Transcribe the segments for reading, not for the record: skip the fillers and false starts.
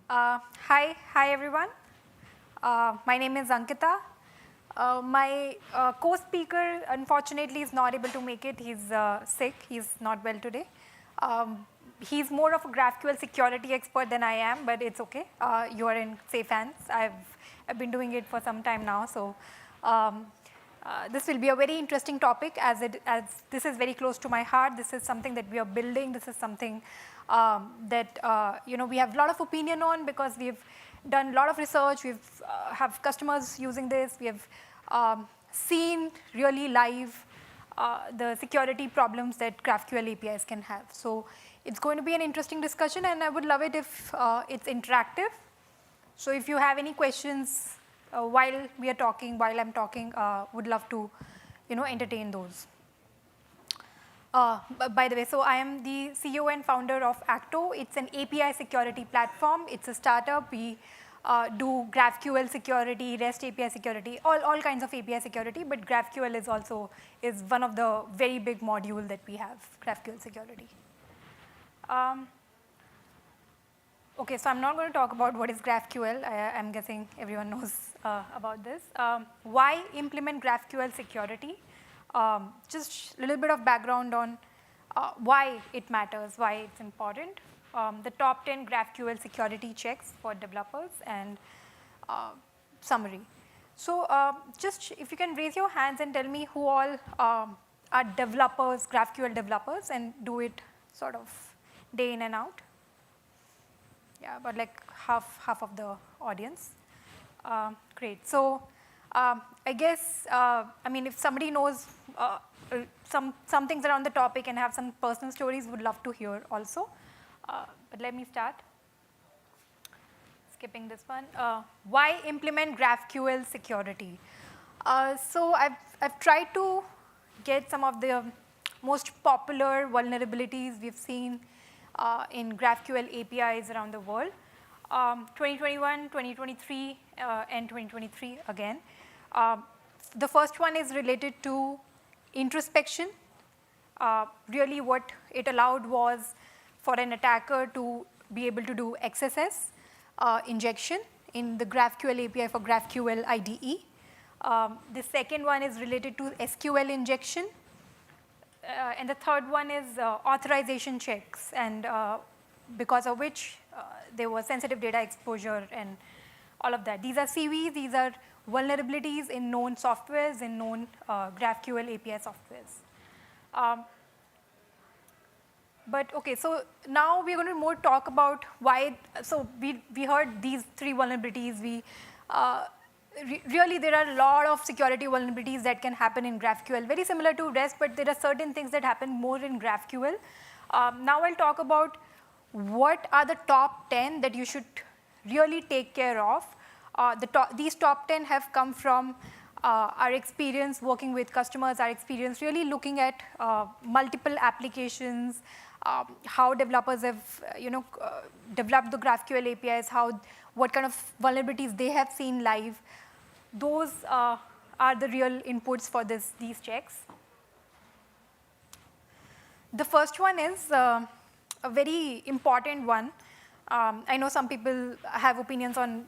Hi everyone. My name is Ankita. My co-speaker unfortunately is not able to make it. He's sick. He's not well today. He's more of a GraphQL security expert than I am, but it's okay. You are in safe hands. I've been doing it for some time now, so this will be a very interesting topic as this is very close to my heart. This is something that we are building. This is something that we have a lot of opinion on because we've done a lot of research. We've have customers using this. We have seen really live the security problems that GraphQL APIs can have. So it's going to be an interesting discussion, and I would love it if it's interactive. So if you have any questions while we are talking, while I'm talking, would love to entertain those. By the way, so I am the CEO and founder of Akto. It's an API security platform. It's a startup. We do GraphQL security, REST API security, all kinds of API security, but GraphQL is one of the very big module that we have, GraphQL security. Okay, so I'm not going to talk about what is GraphQL. I'm guessing everyone knows about this. Why implement GraphQL security? Just a little bit of background on why it matters, why it's important. The top 10 GraphQL security checks for developers and summary. So just if you can raise your hands and tell me who all are developers, GraphQL developers, and do it sort of day in and out. Yeah, but like half of the audience. Great. So I guess, if somebody knows some things around the topic and have some personal stories, would love to hear also. But let me start. Skipping this one. Why implement GraphQL security? So I've tried to get some of the most popular vulnerabilities we've seen in GraphQL APIs around the world. 2021, 2023, and 2023 again. The first one is related to introspection. Really what it allowed was for an attacker to be able to do XSS injection in the GraphQL API for GraphQL IDE. The second one is related to SQL injection. And the third one is authorization checks, and because of which there was sensitive data exposure and all of that. These are CVs, these are vulnerabilities in known softwares, in known GraphQL API softwares. But okay, so now we're going to more talk about why. So we heard these three vulnerabilities. Really, there are a lot of security vulnerabilities that can happen in GraphQL, very similar to REST, but there are certain things that happen more in GraphQL. Now I'll talk about what are the top 10 that you should really take care of. These top 10 have come from our experience working with customers, our experience really looking at multiple applications, how developers have developed the GraphQL APIs, what kind of vulnerabilities they have seen live. Those are the real inputs for these checks. The first one is a very important one. I know some people have opinions on,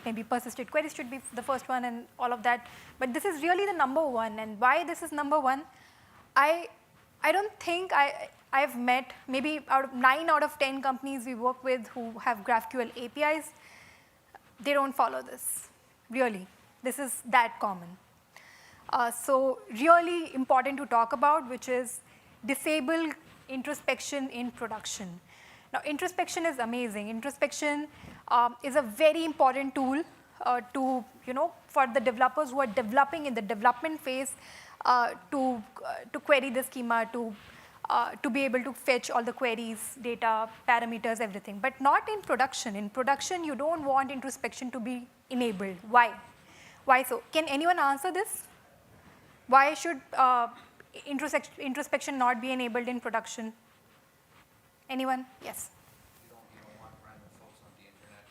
maybe persistent queries should be the first one and all of that, but this is really the number one. And why this is number one, I don't think I've met, maybe 9 out of 10 companies we work with who have GraphQL APIs, they don't follow this, really. This is that common. So really important to talk about, which is disable introspection in production. Now, introspection is amazing. Introspection is a very important tool for the developers who are developing in the development phase to query the schema, to be able to fetch all the queries, data, parameters, everything, but not in production. In production, you don't want introspection to be enabled. Why? Why so? Can anyone answer this? Why should introspection not be enabled in production? Anyone? Yes. You don't want random folks on the internet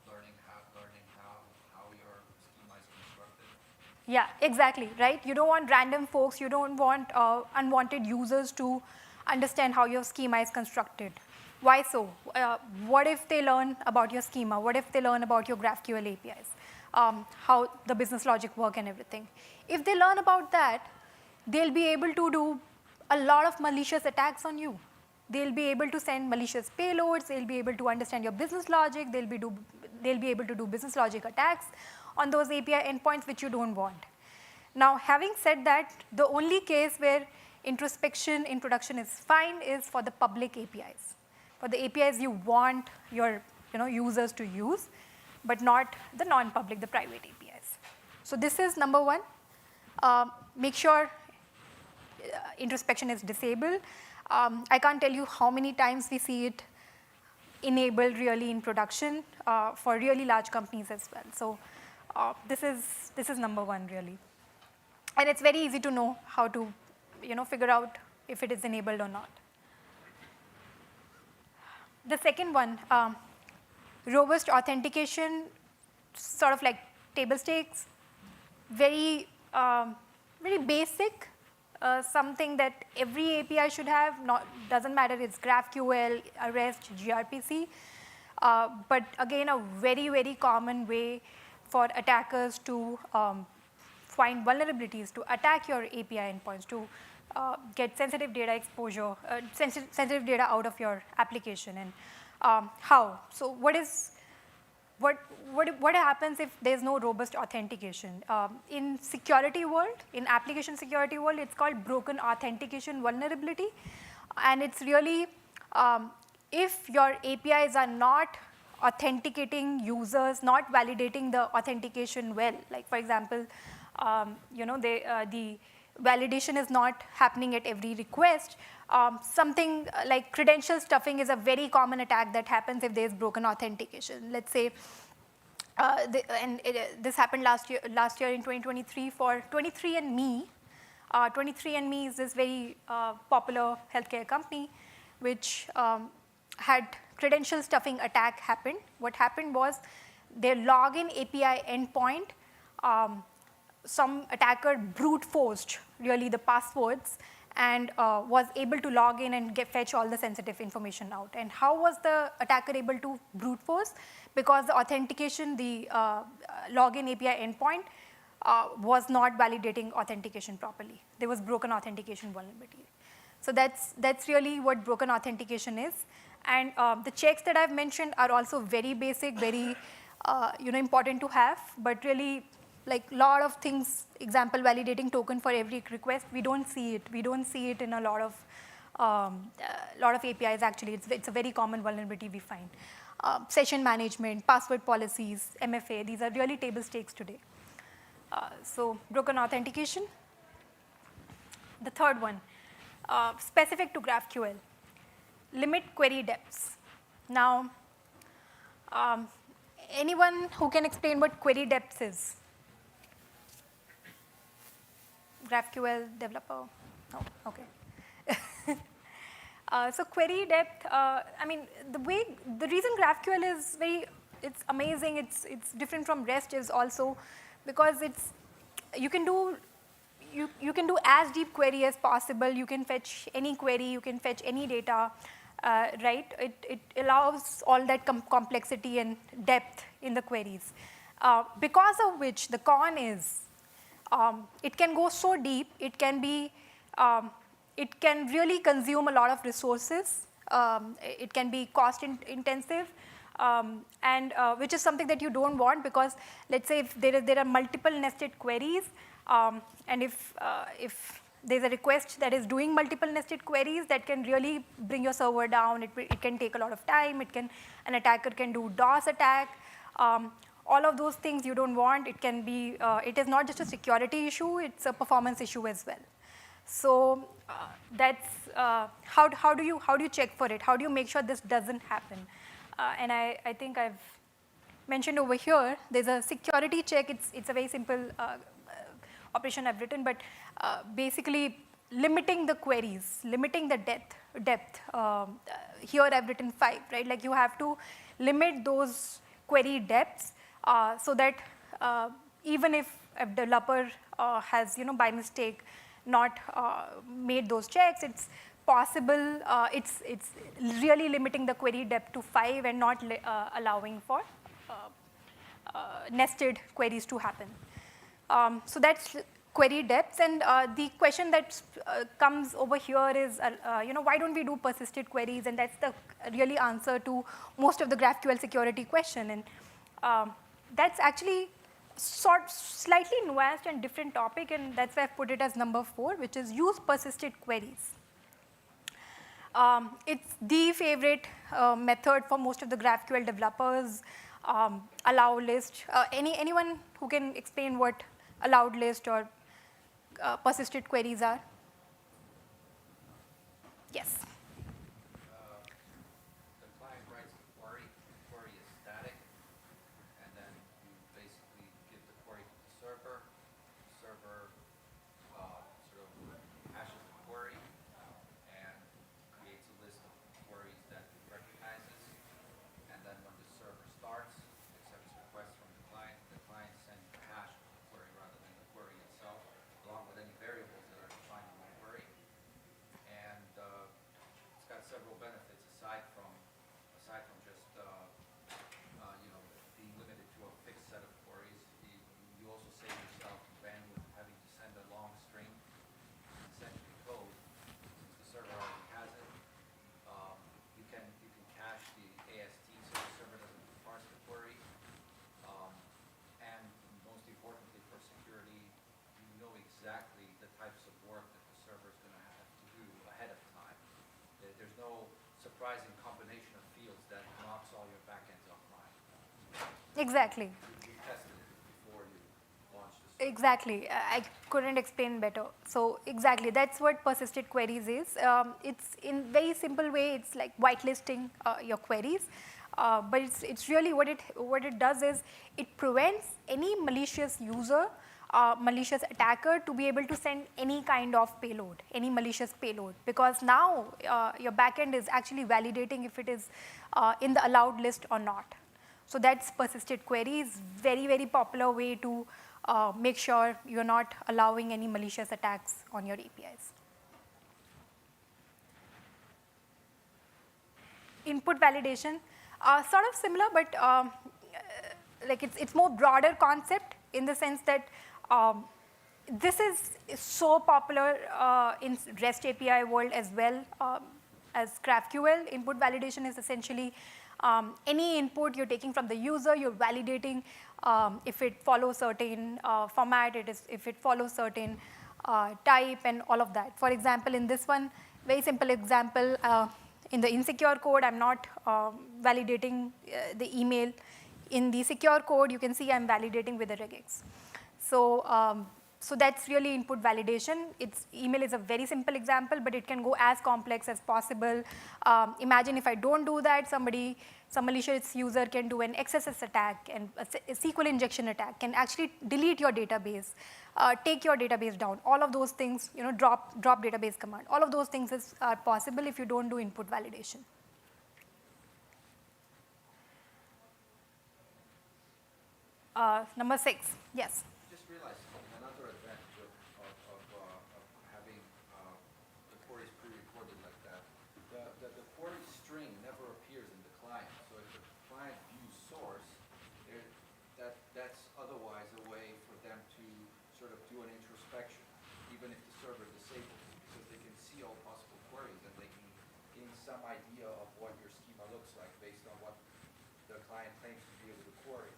learning how your schema is constructed. Yeah, exactly, right? You don't want random folks. You don't want unwanted users to understand how your schema is constructed. Why so? What if they learn about your schema? What if they learn about your GraphQL APIs? How the business logic work and everything. If they learn about that, they'll be able to do a lot of malicious attacks on you. They'll be able to send malicious payloads, they'll be able to understand your business logic, they'll be able to do business logic attacks on those API endpoints which you don't want. Now, having said that, the only case where introspection in production is fine is for the public APIs. For the APIs you want your users to use, but not the non-public, the private APIs. So this is number one. Make sure introspection is disabled. I can't tell you how many times we see it enabled really in production for really large companies as well. So this is number one really. And it's very easy to know how to figure out if it is enabled or not. The second one, robust authentication, sort of like table stakes, very basic, something that every API should have. Doesn't matter it's GraphQL, REST, gRPC, but again a very common way for attackers to find vulnerabilities, to attack your API endpoints, to get sensitive data exposure, sensitive data out of your application. And how? So what happens if there's no robust authentication? In security world, in application security world, it's called broken authentication vulnerability. And it's really if your APIs are not authenticating users, not validating the authentication well, like for example, the validation is not happening at every request. Something like credential stuffing is a very common attack that happens if there is broken authentication. Let's say, this happened last year in 2023 for 23andMe. 23andMe is this very popular healthcare company which had credential stuffing attack happen. What happened was their login API endpoint, some attacker brute forced really the passwords and was able to log in and fetch all the sensitive information out. And how was the attacker able to brute force? Because the authentication, the login API endpoint was not validating authentication properly. There was broken authentication vulnerability. So that's really what broken authentication is. And the checks that I've mentioned are also very basic, very important to have, but really like lot of things, example validating token for every request, we don't see it. We don't see it in a lot of APIs actually. It's a very common vulnerability we find. Session management, password policies, MFA, these are really table stakes today. So broken authentication. The third one, specific to GraphQL, limit query depths. Now, anyone who can explain what query depths is? GraphQL developer? No, okay. So query depth, the reason GraphQL is it's amazing, it's different from REST is also because you can do as deep query as possible. You can fetch any query, you can fetch any data, right? It allows all that complexity and depth in the queries. Because of which the con is, it can go so deep, it can really consume a lot of resources. It can be cost intensive, and which is something that you don't want, because let's say if there are multiple nested queries, and if there's a request that is doing multiple nested queries, that can really bring your server down. It can take a lot of time. An attacker can do DOS attack. All of those things you don't want. It is not just a security issue, it's a performance issue as well. So that's how do you check for it? How do you make sure this doesn't happen? And I think I've mentioned over here, there's a security check. It's a very simple operation I've written, but basically limiting the queries, limiting the depth. Here I've written 5, right? Like you have to limit those query depths so that even if a developer has, by mistake not made those checks, it's possible, it's really limiting the query depth to 5 and not allowing for nested queries to happen. So that's query depths, and the question that comes over here is, why don't we do persisted queries? And that's the really answer to most of the GraphQL security question, and that's actually slightly nuanced and different topic, and that's why I've put it as number 4, which is use persisted queries. It's the favorite method for most of the GraphQL developers. Allow list. Anyone who can explain what allowed list or persisted queries are? Yes. The client writes the query is static, and then you basically give the query to the server sort of hashes the query and creates a list of queries that it recognizes, and then when the server starts, accepts requests from the client sends the hash of the query rather than the query itself, along with any variables that are defined in the query. And it's got several benefits aside from just being limited to a fixed set of queries. You also save yourself bandwidth having to send a long string essentially code, since the server already has it. You can cache the AST so the server doesn't parse the query. And most importantly for security, you know exactly the types of work that the server is going to have to do ahead of time. There's no surprising combination of fields that knocks all your backends offline. Exactly. You tested it before you launched the server. Exactly. I couldn't explain better. So exactly, that's what persisted queries is. It's in very simple way. It's like whitelisting your queries, but it's really what it does is it prevents any malicious user, malicious attacker to be able to send any kind of payload, any malicious payload, because now your backend is actually validating if it is in the allowed list or not. So that's persisted queries, very, very popular way to make sure you're not allowing any malicious attacks on your APIs. Input validation, sort of similar, but like it's more broader concept in the sense that this is so popular in REST API world as well as GraphQL. Input validation is essentially any input you're taking from the user, you're validating if it follows certain format, if it follows certain type and all of that. For example, in this one, very simple example, in the insecure code, I'm not validating the email. In the secure code, you can see I'm validating with a regex. So that's really input validation. Email is a very simple example, but it can go as complex as possible. Imagine if I don't do that, some malicious user can do an XSS attack and a SQL injection attack, can actually delete your database, take your database down. All of those things, drop database command. All of those things are possible if you don't do input validation. Number 6, yes. Just realized another advantage of having the queries pre-recorded like that. The query string never appears in the client. So if the client views source, that's otherwise a way for them to sort of do an introspection, even if the server disables it, because they can see all possible queries and they can gain some idea of what your schema looks like based on what the client claims to be able to query.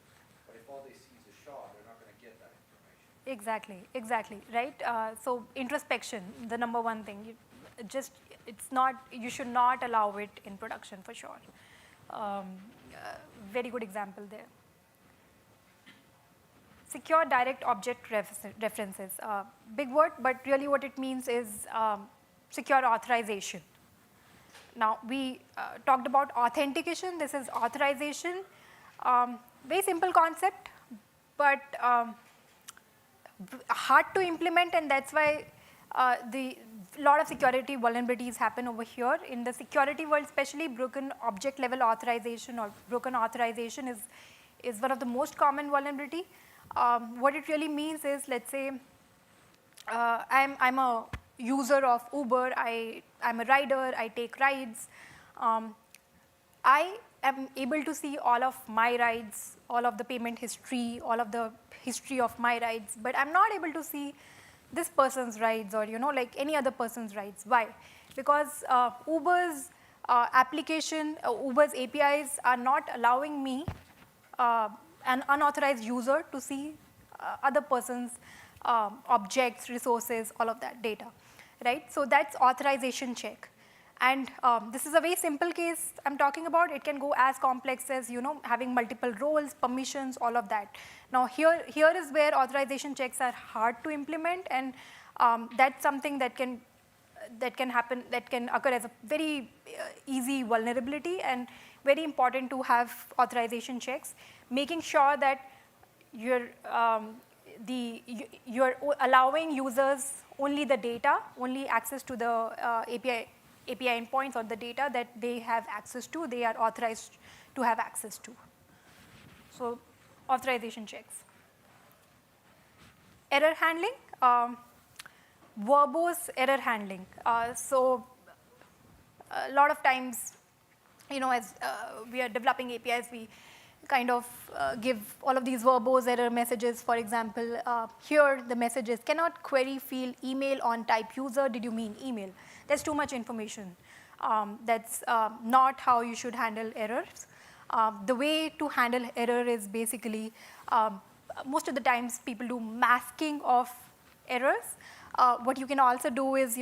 But if all they see is a SHA, they're not going to get that information. Exactly, right? So introspection, the number one thing. You should not allow it in production for sure. Very good example there. Secure direct object references. Big word, but really what it means is secure authorization. Now, we talked about authentication. This is authorization. Very simple concept, but hard to implement, and that's why a lot of security vulnerabilities happen over here. In the security world, especially broken object level authorization or broken authorization is one of the most common vulnerability. What it really means is, let's say I'm a user of Uber, I'm a rider, I take rides. I am able to see all of my rides, all of the payment history, all of the history of my rides, but I'm not able to see this person's rides or like any other person's rides. Why? Because Uber's application, Uber's APIs are not allowing me, an unauthorized user, to see other person's objects, resources, all of that data, right? So that's authorization check. And this is a very simple case I'm talking about. It can go as complex as having multiple roles, permissions, all of that. Now here is where authorization checks are hard to implement, and that's something that can happen, that can occur as a very easy vulnerability, and very important to have authorization checks, making sure that you're allowing users only the data, only access to the API endpoints or the data that they have access to, they are authorized to have access to. So authorization checks. Error handling, verbose error handling. So a lot of times, as we are developing APIs, we kind of give all of these verbose error messages. For example, here the message is, cannot query field email on type user, did you mean email? That's too much information. That's not how you should handle errors. The way to handle error is basically, most of the times people do masking of errors. What you can also do is,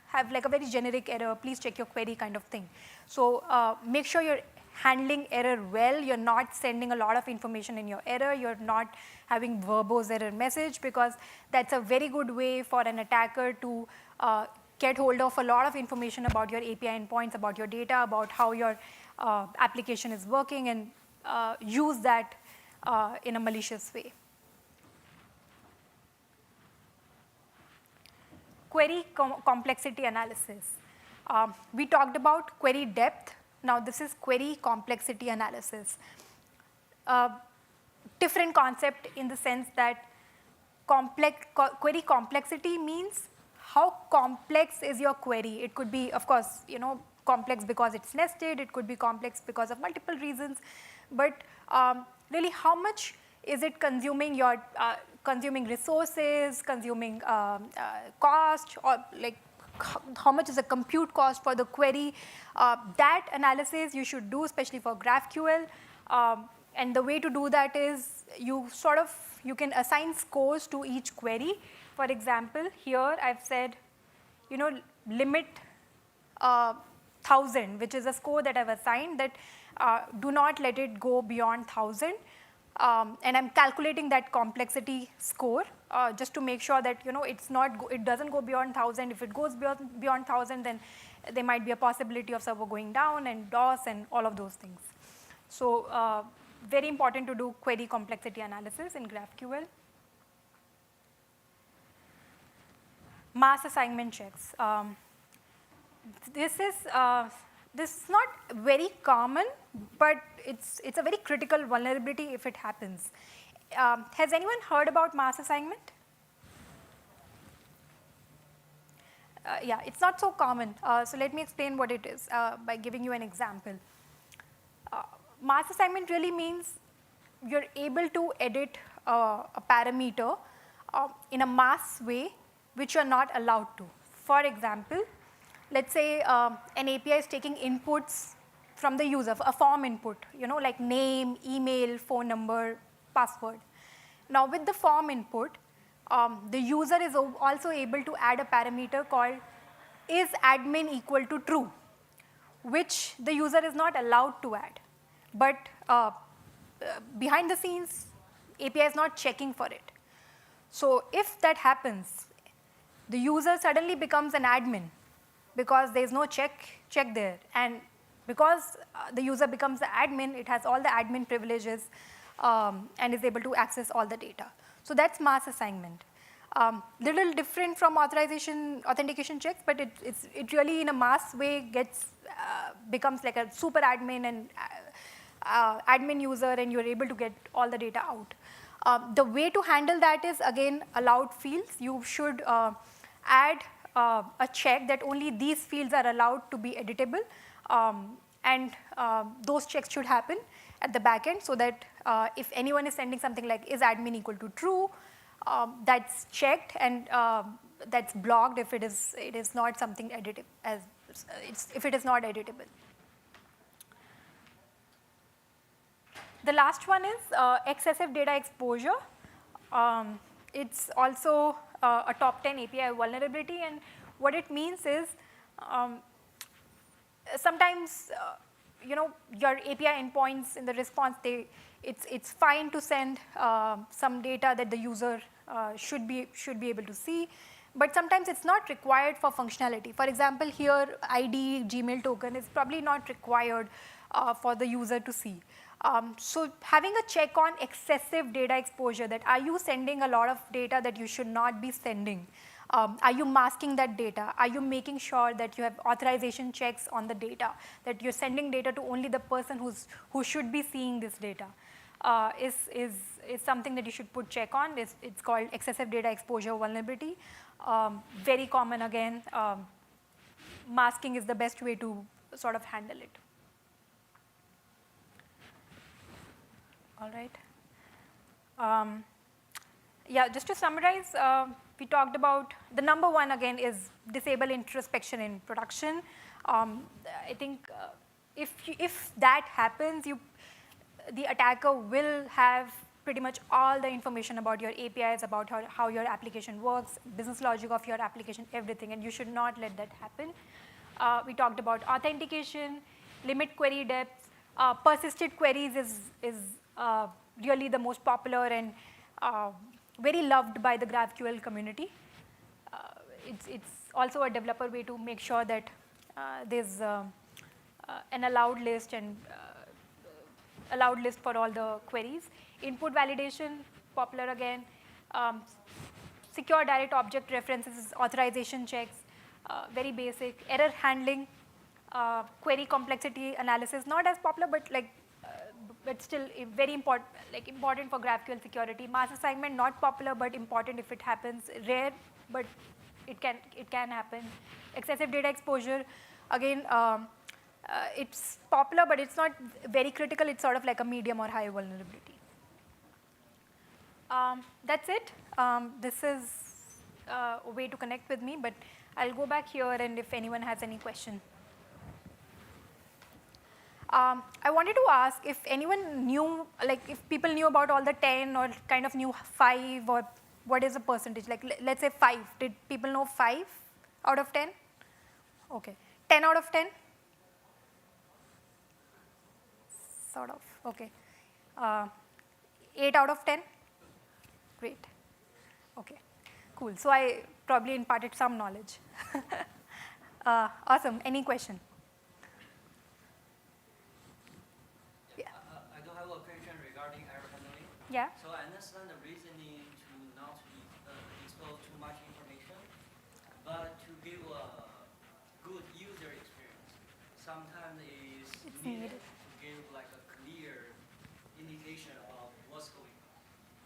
have like a very generic error, please check your query kind of thing. So make sure you're handling error well. You're not sending a lot of information in your error. You're not having verbose error message, because that's a very good way for an attacker to get hold of a lot of information about your API endpoints, about your data, about how your application is working, and use that in a malicious way. Query complexity analysis. We talked about query depth. Now this is query complexity analysis. Different concept in the sense that query complexity means how complex is your query. It could be, of course, complex because it's nested. It could be complex because of multiple reasons. But really, how much is it consuming your consuming resources, consuming cost, or like how much is the compute cost for the query? That analysis you should do, especially for GraphQL. And the way to do that is you can assign scores to each query. For example, here I've said, limit 1,000, which is a score that I've assigned, that do not let it go beyond 1,000. And I'm calculating that complexity score just to make sure that it doesn't go beyond 1,000. If it goes beyond 1,000, then there might be a possibility of server going down and DOS and all of those things. So very important to do query complexity analysis in GraphQL. Mass assignment checks. This is not very common, but it's a very critical vulnerability if it happens. Has anyone heard about mass assignment? Yeah, it's not so common. So let me explain what it is by giving you an example. Mass assignment really means you're able to edit a parameter in a mass way which you're not allowed to. For example, let's say an API is taking inputs from the user, a form input, like name, email, phone number, password. Now with the form input, the user is also able to add a parameter called is admin equal to true, which the user is not allowed to add. But behind the scenes, API is not checking for it. So if that happens, the user suddenly becomes an admin because there's no check there. And because the user becomes the admin, it has all the admin privileges and is able to access all the data. So that's mass assignment. Little different from authentication checks, but it really in a mass way becomes like a super admin and admin user, and you're able to get all the data out. The way to handle that is, again, allowed fields. You should add a check that only these fields are allowed to be editable, and those checks should happen at the back end so that if anyone is sending something like is admin equal to true, that's checked and that's blocked if it is not something editable, if it is not editable. The last one is excessive data exposure. It's also a top 10 API vulnerability, and what it means is sometimes your API endpoints in the response, it's fine to send some data that the user should be able to see, but sometimes it's not required for functionality. For example, here ID Gmail token is probably not required for the user to see. So having a check on excessive data exposure, that are you sending a lot of data that you should not be sending? Are you masking that data? Are you making sure that you have authorization checks on the data, that you're sending data to only the person who should be seeing this data? Is something that you should put check on. It's called excessive data exposure vulnerability. Very common again. Masking is the best way to sort of handle it. All right. Yeah, just to summarize, we talked about the number one again is disable introspection in production. I think if that happens, the attacker will have pretty much all the information about your APIs, about how your application works, business logic of your application, everything, and you should not let that happen. We talked about authentication, limit query depth. Persisted queries is really the most popular and very loved by the GraphQL community. It's also a developer way to make sure that there's an allowed list and allowed list for all the queries. Input validation, popular again. Secure direct object references, authorization checks, very basic. Error handling, query complexity analysis, not as popular, but still very important, important for GraphQL security. Mass assignment, not popular, but important if it happens. Rare, but it can happen. Excessive data exposure, again, it's popular, but it's not very critical. It's sort of like a medium or high vulnerability. That's it. This is a way to connect with me, but I'll go back here and if anyone has any question. I wanted to ask if anyone knew, if people knew about all the 10 or kind of knew 5, or what is the percentage? Let's say 5. Did people know 5 out of 10? Okay. 10 out of 10? Sort of. Okay. 8 out of 10? Great. Okay. Cool. So I probably imparted some knowledge. Awesome. Any question? Yeah. So I understand the reasoning to not expose too much information, but to give a good user experience, sometimes it's needed to give a clear indication of what's going on.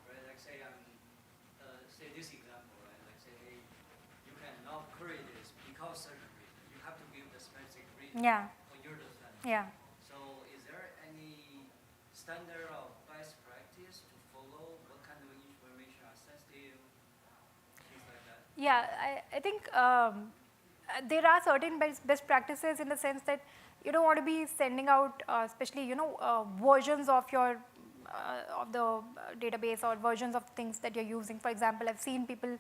Right? Like say say this example, right? Like say, hey, you cannot query this because certain reason. You have to give the specific reason for your understanding. Yeah. So is there any standard of best practice to follow? What kind of information are sensitive? Things like that? Yeah, I think there are certain best practices in the sense that you don't want to be sending out, especially versions of your of the database or versions of things that you're using. For example, I've seen people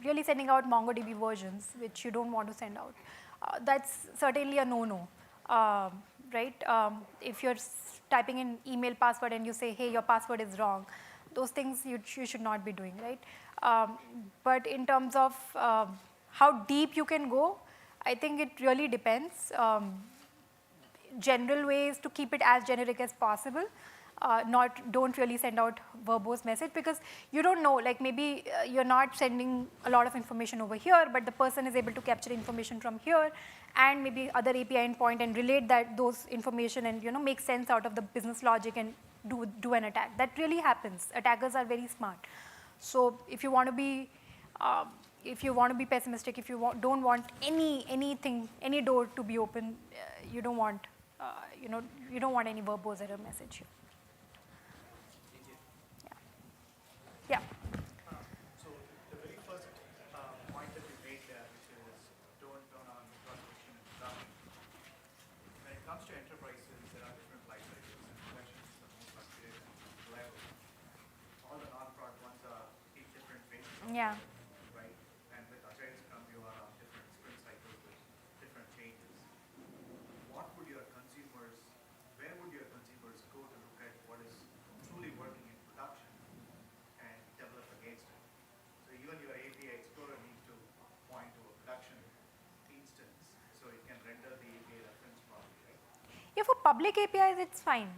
really sending out MongoDB versions, which you don't want to send out. That's certainly a no-no, right? If you're typing in email password and you say, hey, your password is wrong, those things you should not be doing, right? But in terms of how deep you can go, I think it really depends. General ways to keep it as generic as possible. Don't really send out verbose message, because you don't know, maybe you're not sending a lot of information over here, but the person is able to capture information from here and maybe other API endpoint and relate those information and make sense out of the business logic and do an attack. That really happens. Attackers are very smart. So if you want to be if you want to be pessimistic, if you don't want any door to be open, you don't want, you don't want any verbose error message here. Thank you. Yeah. So the very first point that you made there, which is don't turn on cross-section and production. When it comes to enterprises, there are different life cycles, and production is the most up-to-date and reliable. All the non-prod ones are in different phases of Yeah. production, right? And with Agile Scrum, you are on different sprint cycles with different changes. What would your consumers, where would your consumers go to look at what is truly working in production and develop against it? So even your API Explorer needs to point to a production instance so it can render the API reference properly, right? Yeah, for public APIs, it's fine,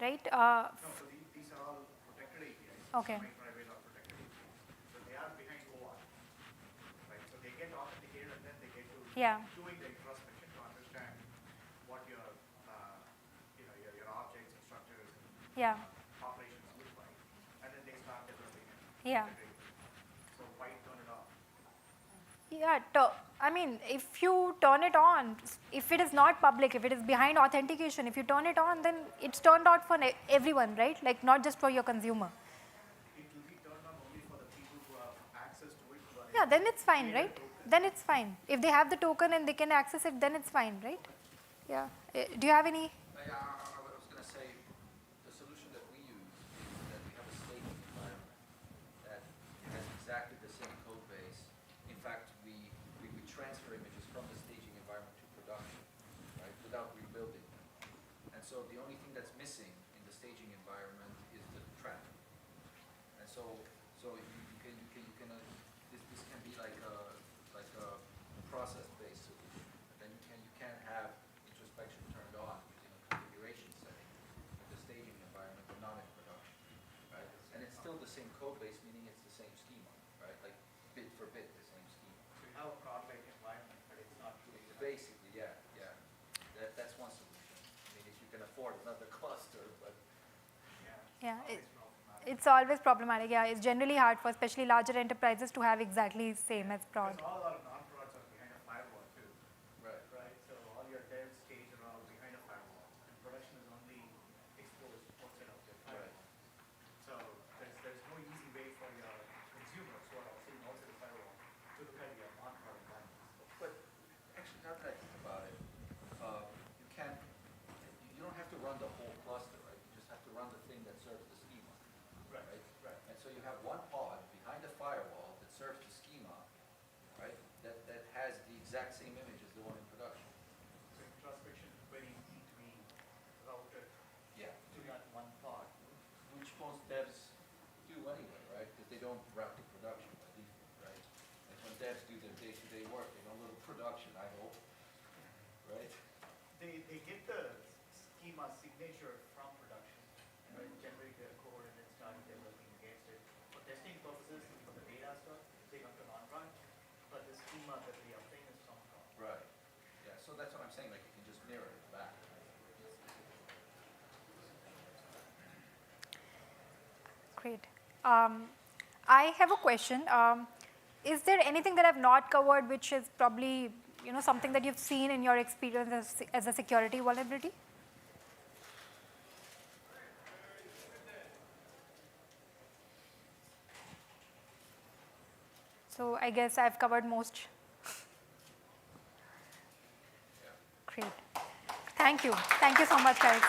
right? No, so these are all protected APIs. Okay. Semi-private or protected APIs. So they are behind OAuth, right? So they get authenticated and then they get to Yeah. doing the introspection to understand what your, your objects and structures and Yeah. operations look like. And then they start developing it. Yeah. So why turn it off? Yeah, I mean, if you turn it on, if it is not public, if it is behind authentication, if you turn it on, then it's turned on for everyone, right? Like not just for your consumer. It will be turned on only for the people who have access to it. Who are Yeah, then it's fine, created right? token. Then it's fine. If they have the token and they can access it, then it's fine, right? Yeah. Do you have any? I was going to say, the solution that we use is that we have a staging environment that has exactly the same code base. In fact, we transfer images from the staging environment to production, right, without rebuilding them. And so the only thing that's missing in the staging environment is the traffic. And so you can this can be like a process-based solution. And then you can have introspection turned on using a configuration setting in the staging environment, but not in production, right? And it's still the same code base, meaning it's the same schema, right? Like bit for bit, the same schema. So you have a prod-like environment, but it's not truly. Basically, yeah. That's one solution. I mean, if you can afford another cluster, but Yeah. Always problematic. It's always problematic. Yeah, it's generally hard for especially larger enterprises to have exactly same as prod. Because all our non-prods are behind a firewall too, right. right? So all your dev stage are all behind a firewall, and production is only exposed outside of your firewall. So there's no easy way for your consumers who are sitting outside the firewall to look at your non-prod environments. But actually, now that I think about it, you don't have to run the whole cluster, right? You just have to run the thing that serves the schema, right? Right. And so you have one pod behind a firewall that serves the schema, right? That has the exact same image as the one in production. So introspection very need to be routed Yeah. to that one pod. Which most devs do anyway, right? Because they don't route to production by default, right? Like when devs do their day-to-day work, they don't go to production, I hope, right? They get the schema signature from production, right? Generate their code and then start developing against it. For testing purposes, for the data stuff, they come to non-prod, but the schema that they obtain is from prod. Right. Yeah, so that's what I'm saying, like you can just mirror it back. Great. I have a question. Is there anything that I've not covered which is probably something that you've seen in your experience as a security vulnerability? So I guess I've covered most. Great. Thank you. Thank you so much, guys.